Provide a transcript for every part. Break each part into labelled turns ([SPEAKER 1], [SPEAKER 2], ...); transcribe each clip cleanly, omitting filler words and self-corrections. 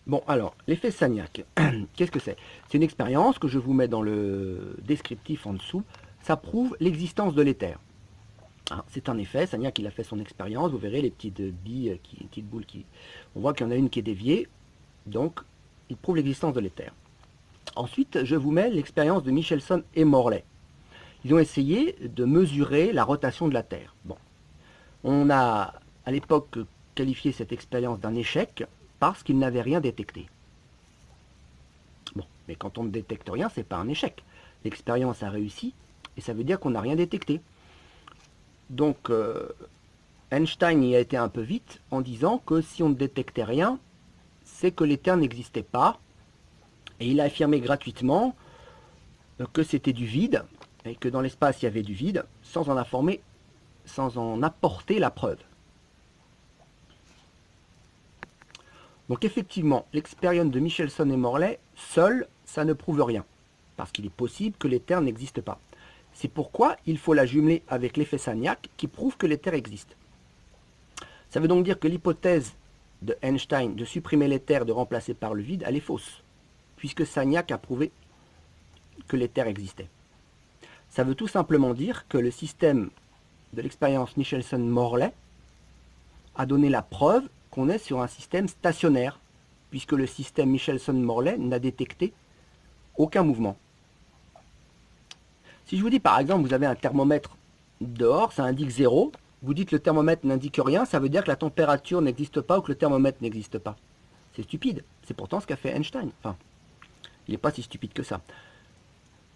[SPEAKER 1] Bon, alors, l'effet Sagnac, qu'est-ce que c'est? C'est une expérience que je vous mets dans le descriptif en dessous. Ça prouve l'existence de l'éther. Hein, c'est un effet, Sagnac il a fait son expérience, vous verrez les petites billes, les petites boules qui... On voit qu'il y en a une qui est déviée, donc il prouve l'existence de l'éther. Ensuite, je vous mets l'expérience de Michelson et Morley. Ils ont essayé de mesurer la rotation de la Terre. Bon, on a à l'époque qualifié cette expérience d'un échec parce qu'ils n'avaient rien détecté. Bon, mais quand on ne détecte rien, c'est pas un échec. L'expérience a réussi et ça veut dire qu'on n'a rien détecté. Donc Einstein y a été un peu vite en disant que si on ne détectait rien, c'est que l'éther n'existait pas. Et il a affirmé gratuitement que c'était du vide et que dans l'espace il y avait du vide sans en apporter la preuve. Donc effectivement, l'expérience de Michelson et Morley, seule, ça ne prouve rien, parce qu'il est possible que l'éther n'existe pas. C'est pourquoi il faut la jumeler avec l'effet Sagnac qui prouve que l'éther existe. Ça veut donc dire que l'hypothèse de Einstein de supprimer l'éther et de remplacer par le vide, elle est fausse, puisque Sagnac a prouvé que l'éther existait. Ça veut tout simplement dire que le système de l'expérience Michelson-Morley a donné la preuve qu'on est sur un système stationnaire, puisque le système Michelson-Morley n'a détecté aucun mouvement. Si je vous dis par exemple, vous avez un thermomètre dehors, ça indique 0, vous dites le thermomètre n'indique rien, ça veut dire que la température n'existe pas ou que le thermomètre n'existe pas. C'est stupide, c'est pourtant ce qu'a fait Einstein. Enfin, il n'est pas si stupide que ça.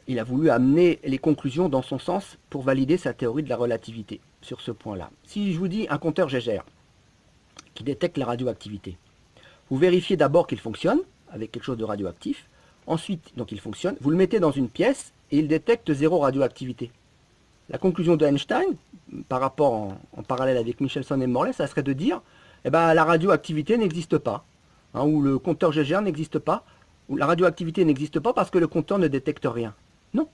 [SPEAKER 1] Il a voulu amener les conclusions dans son sens pour valider sa théorie de la relativité sur ce point-là. Si je vous dis un compteur Geiger qui détecte la radioactivité, vous vérifiez d'abord qu'il fonctionne avec quelque chose de radioactif. Ensuite, donc il fonctionne, vous le mettez dans une pièce et il détecte 0 radioactivité. La conclusion de Einstein, par rapport en parallèle avec Michelson et Morley, ça serait de dire la radioactivité n'existe pas, hein, ou le compteur Geiger n'existe pas, ou la radioactivité n'existe pas parce que le compteur ne détecte rien. Non,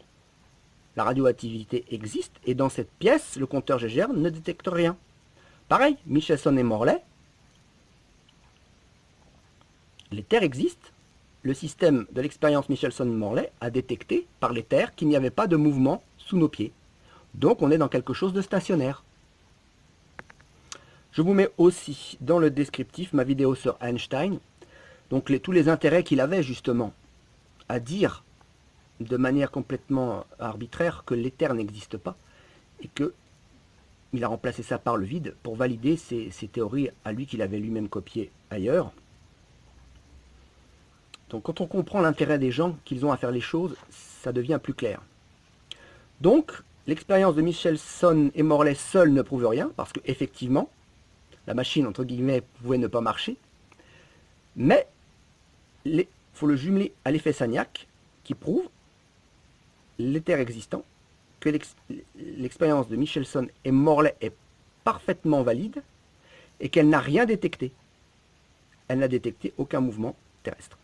[SPEAKER 1] la radioactivité existe et dans cette pièce, le compteur Geiger ne détecte rien. Pareil, Michelson et Morley, l'éther existe. Le système de l'expérience Michelson-Morley a détecté par l'éther qu'il n'y avait pas de mouvement sous nos pieds. Donc on est dans quelque chose de stationnaire. Je vous mets aussi dans le descriptif ma vidéo sur Einstein, donc tous les intérêts qu'il avait justement à dire de manière complètement arbitraire que l'éther n'existe pas et qu'il a remplacé ça par le vide pour valider ses théories à lui qu'il avait lui-même copiées ailleurs. Donc quand on comprend l'intérêt des gens qu'ils ont à faire les choses, ça devient plus clair. Donc l'expérience de Michelson et Morley seule ne prouve rien, parce qu'effectivement, la machine, entre guillemets, pouvait ne pas marcher, mais il faut le jumeler à l'effet Sagnac, qui prouve l'éther existant, que l'expérience de Michelson et Morley est parfaitement valide, et qu'elle n'a rien détecté. Elle n'a détecté aucun mouvement terrestre.